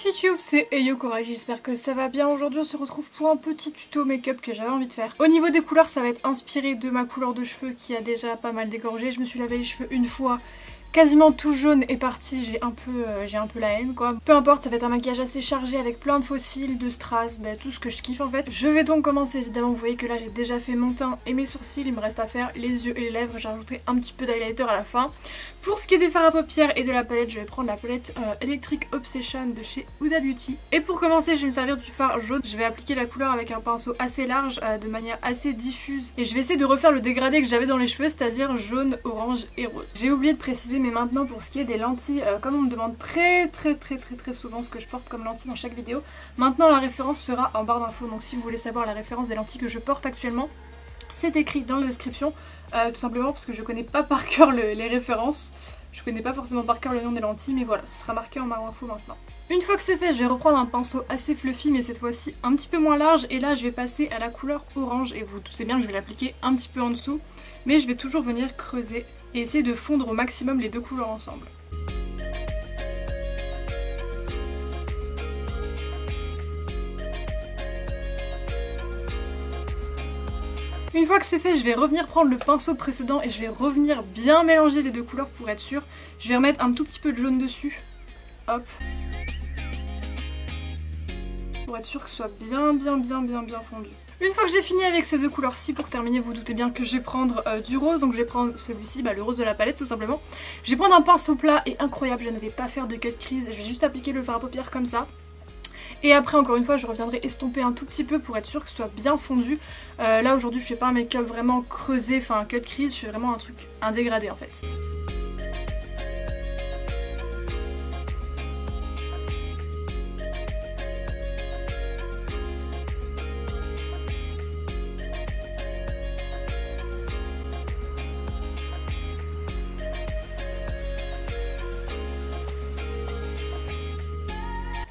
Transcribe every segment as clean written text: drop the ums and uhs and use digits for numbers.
YouTube, c'est Eyo Corail, j'espère que ça va bien. Aujourd'hui on se retrouve pour un petit tuto make-up que j'avais envie de faire. Au niveau des couleurs, ça va être inspiré de ma couleur de cheveux qui a déjà pas mal dégorgé. Je me suis lavé les cheveux une fois, quasiment tout jaune est parti, j'ai un peu la haine quoi. Peu importe, ça va être un maquillage assez chargé avec plein de faux cils, de strass, tout ce que je kiffe en fait. Je vais donc commencer évidemment, vous voyez que là j'ai déjà fait mon teint et mes sourcils, il me reste à faire les yeux et les lèvres, j'ai rajouté un petit peu d'highlighter à la fin. Pour ce qui est des fards à paupières et de la palette, je vais prendre la palette Electric Obsession de chez Huda Beauty. Et pour commencer, je vais me servir du fard jaune, je vais appliquer la couleur avec un pinceau assez large, de manière assez diffuse. Et je vais essayer de refaire le dégradé que j'avais dans les cheveux, c'est-à-dire jaune, orange et rose. J'ai oublié de préciser, mais maintenant pour ce qui est des lentilles, comme on me demande très souvent ce que je porte comme lentilles dans chaque vidéo, maintenant la référence sera en barre d'infos. Donc si vous voulez savoir la référence des lentilles que je porte actuellement, c'est écrit dans la description, tout simplement parce que je connais pas par cœur les références. Je connais pas forcément par cœur le nom des lentilles, mais voilà, ça sera marqué en barre d'infos maintenant. Une fois que c'est fait, je vais reprendre un pinceau assez fluffy, mais cette fois-ci un petit peu moins large, et là je vais passer à la couleur orange, et vous doutez bien que je vais l'appliquer un petit peu en dessous, mais je vais toujours venir creuser et essayer de fondre au maximum les deux couleurs ensemble. Une fois que c'est fait, je vais revenir prendre le pinceau précédent et je vais revenir bien mélanger les deux couleurs pour être sûr. Je vais remettre un tout petit peu de jaune dessus. Hop. Pour être sûr que ce soit bien fondu. Une fois que j'ai fini avec ces deux couleurs-ci, pour terminer, vous doutez bien que je vais prendre du rose. Donc je vais prendre celui-ci, le rose de la palette tout simplement. Je vais prendre un pinceau plat et incroyable, je ne vais pas faire de cut crease. Je vais juste appliquer le fard à paupières comme ça. Et après encore une fois je reviendrai estomper un tout petit peu pour être sûr que ce soit bien fondu. Là aujourd'hui je fais pas un make-up vraiment creusé, enfin un cut crease, je fais vraiment un dégradé en fait.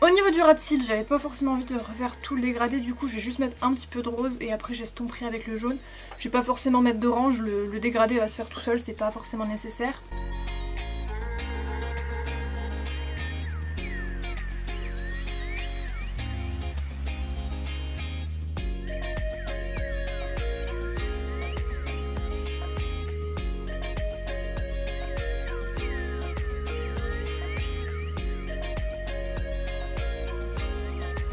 Au niveau du ras de cils, j'avais pas forcément envie de refaire tout le dégradé, du coup je vais juste mettre un petit peu de rose et après j'estomperai avec le jaune. Je vais pas forcément mettre d'orange, le dégradé va se faire tout seul, c'est pas forcément nécessaire.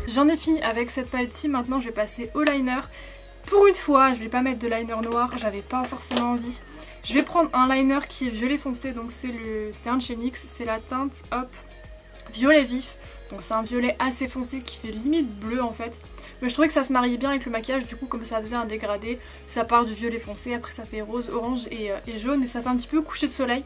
J'en ai fini avec cette palette-ci, maintenant je vais passer au liner. Pour une fois, je vais pas mettre de liner noir, j'avais pas forcément envie. Je vais prendre un liner qui est violet foncé, donc c'est un de chez NYX, c'est la teinte, hop, violet vif. Donc c'est un violet assez foncé qui fait limite bleu en fait. Mais je trouvais que ça se mariait bien avec le maquillage, du coup comme ça faisait un dégradé, ça part du violet foncé, après ça fait rose, orange et jaune et ça fait un petit peu coucher de soleil.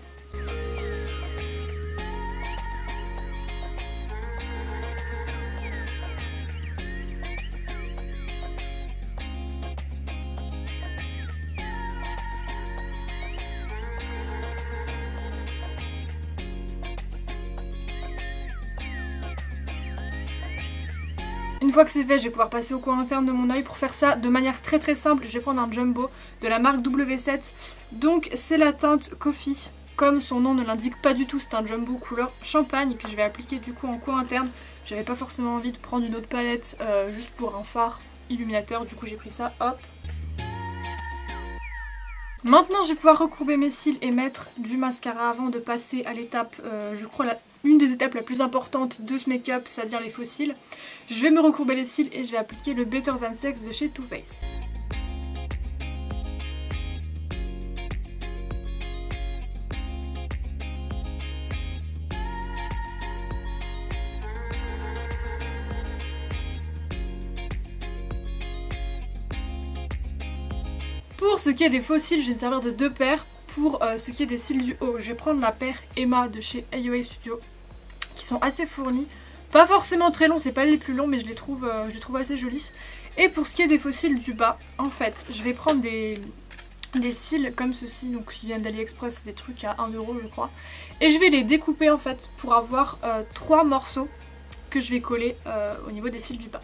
Une fois que c'est fait, je vais pouvoir passer au coin interne de mon œil. Pour faire ça de manière très simple, je vais prendre un jumbo de la marque W7. Donc c'est la teinte Coffee. Comme son nom ne l'indique pas du tout, c'est un jumbo couleur champagne que je vais appliquer du coup en coin interne. J'avais pas forcément envie de prendre une autre palette juste pour un fard illuminateur, du coup j'ai pris ça, hop. Maintenant je vais pouvoir recourber mes cils et mettre du mascara avant de passer à l'étape, je crois une des étapes la plus importante de ce make-up, c'est-à-dire les faux cils. Je vais me recourber les cils et je vais appliquer le Better Than Sex de chez Too Faced. Pour ce qui est des faux cils, je vais me servir de deux paires. Pour ce qui est des cils du haut, je vais prendre la paire Emma de chez AOA Studio, qui sont assez fournis. Pas forcément très longs, c'est pas les plus longs, mais je les trouve assez jolis. Et pour ce qui est des faux cils du bas, en fait, je vais prendre des cils comme ceci, donc qui viennent d'AliExpress, des trucs à 1 € je crois. Et je vais les découper en fait pour avoir 3 morceaux que je vais coller au niveau des cils du bas.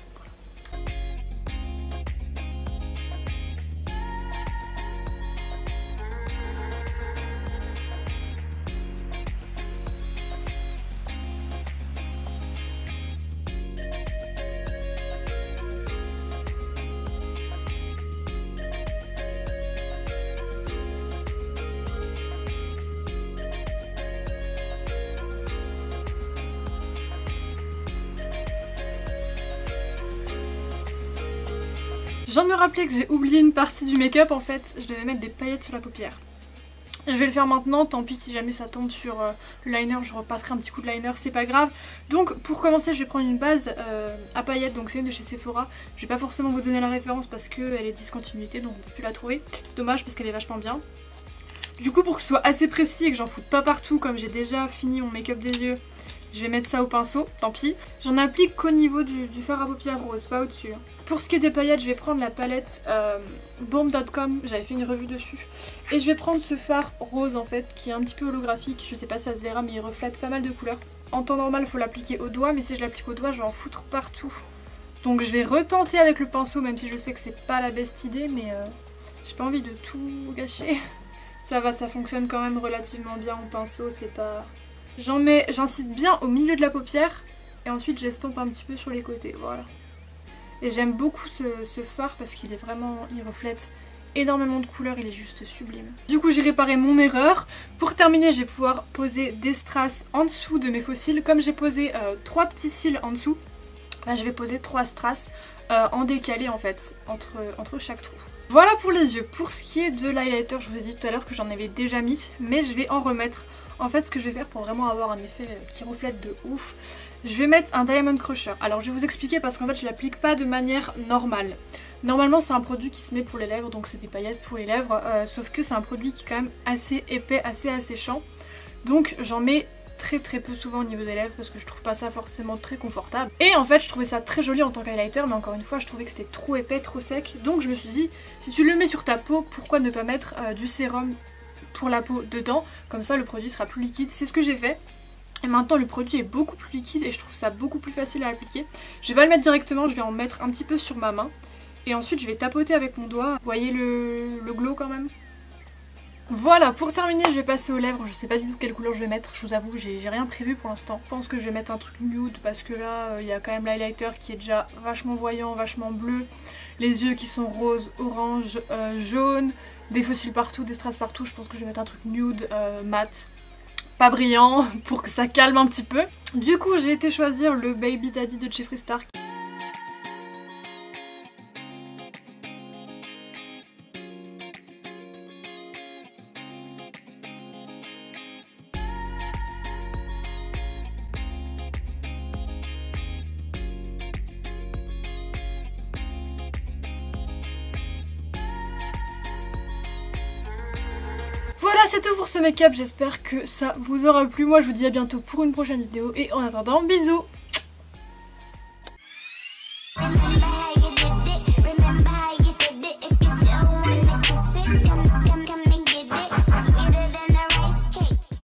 Je viens de me rappeler que j'ai oublié une partie du make-up en fait, je devais mettre des paillettes sur la paupière. Je vais le faire maintenant, tant pis si jamais ça tombe sur le liner, je repasserai un petit coup de liner, c'est pas grave. Donc pour commencer je vais prendre une base à paillettes, donc c'est une de chez Sephora. Je vais pas forcément vous donner la référence parce qu'elle est discontinuité, donc on peut plus la trouver. C'est dommage parce qu'elle est vachement bien. Du coup pour que ce soit assez précis et que j'en foute pas partout, comme j'ai déjà fini mon make-up des yeux, je vais mettre ça au pinceau, tant pis. J'en applique qu'au niveau du fard à paupières rose, pas au-dessus. Pour ce qui est des paillettes, je vais prendre la palette Bomb.com, j'avais fait une revue dessus. Et je vais prendre ce fard rose en fait, qui est un petit peu holographique, je sais pas si ça se verra mais il reflète pas mal de couleurs. En temps normal, il faut l'appliquer au doigt, mais si je l'applique au doigt, je vais en foutre partout. Donc je vais retenter avec le pinceau, même si je sais que c'est pas la best idée, mais j'ai pas envie de tout gâcher. Ça va, ça fonctionne quand même relativement bien au pinceau, c'est pas... J'insiste bien au milieu de la paupière et ensuite j'estompe un petit peu sur les côtés, voilà. Et j'aime beaucoup ce fard parce qu'il est vraiment, il reflète énormément de couleurs, il est juste sublime. Du coup j'ai réparé mon erreur. Pour terminer je vais pouvoir poser des strass en dessous de mes faux cils. Comme j'ai posé 3 petits cils en dessous, là, je vais poser 3 strass en décalé en fait, entre chaque trou. Voilà pour les yeux. Pour ce qui est de l'highlighter, je vous ai dit tout à l'heure que j'en avais déjà mis, mais je vais en remettre. En fait ce que je vais faire pour vraiment avoir un effet qui reflète de ouf, je vais mettre un Diamond Crusher. Alors je vais vous expliquer parce qu'en fait je l'applique pas de manière normale. Normalement c'est un produit qui se met pour les lèvres, donc c'est des paillettes pour les lèvres, sauf que c'est un produit qui est quand même assez épais, assez asséchant. Donc j'en mets très peu souvent au niveau des lèvres parce que je trouve pas ça forcément très confortable. Et en fait je trouvais ça très joli en tant qu'highlighter, mais encore une fois je trouvais que c'était trop épais, trop sec. Donc je me suis dit, si tu le mets sur ta peau, pourquoi ne pas mettre du sérum pour la peau dedans, comme ça le produit sera plus liquide. C'est ce que j'ai fait. Et maintenant le produit est beaucoup plus liquide et je trouve ça beaucoup plus facile à appliquer. Je vais pas le mettre directement, je vais en mettre un petit peu sur ma main. Et ensuite je vais tapoter avec mon doigt. Vous voyez le glow quand même? Voilà, pour terminer je vais passer aux lèvres. Je sais pas du tout quelle couleur je vais mettre, je vous avoue j'ai rien prévu pour l'instant. Je pense que je vais mettre un truc nude parce que là il y a quand même l'highlighter qui est déjà vachement voyant, vachement bleu. Les yeux qui sont roses, orange, jaune. Des faux cils partout, des strass partout, je pense que je vais mettre un truc nude, mat, pas brillant, pour que ça calme un petit peu. Du coup j'ai été choisir le Baby Daddy de Jeffree Star. Voilà, c'est tout pour ce make-up, j'espère que ça vous aura plu. Moi je vous dis à bientôt pour une prochaine vidéo et en attendant, bisous!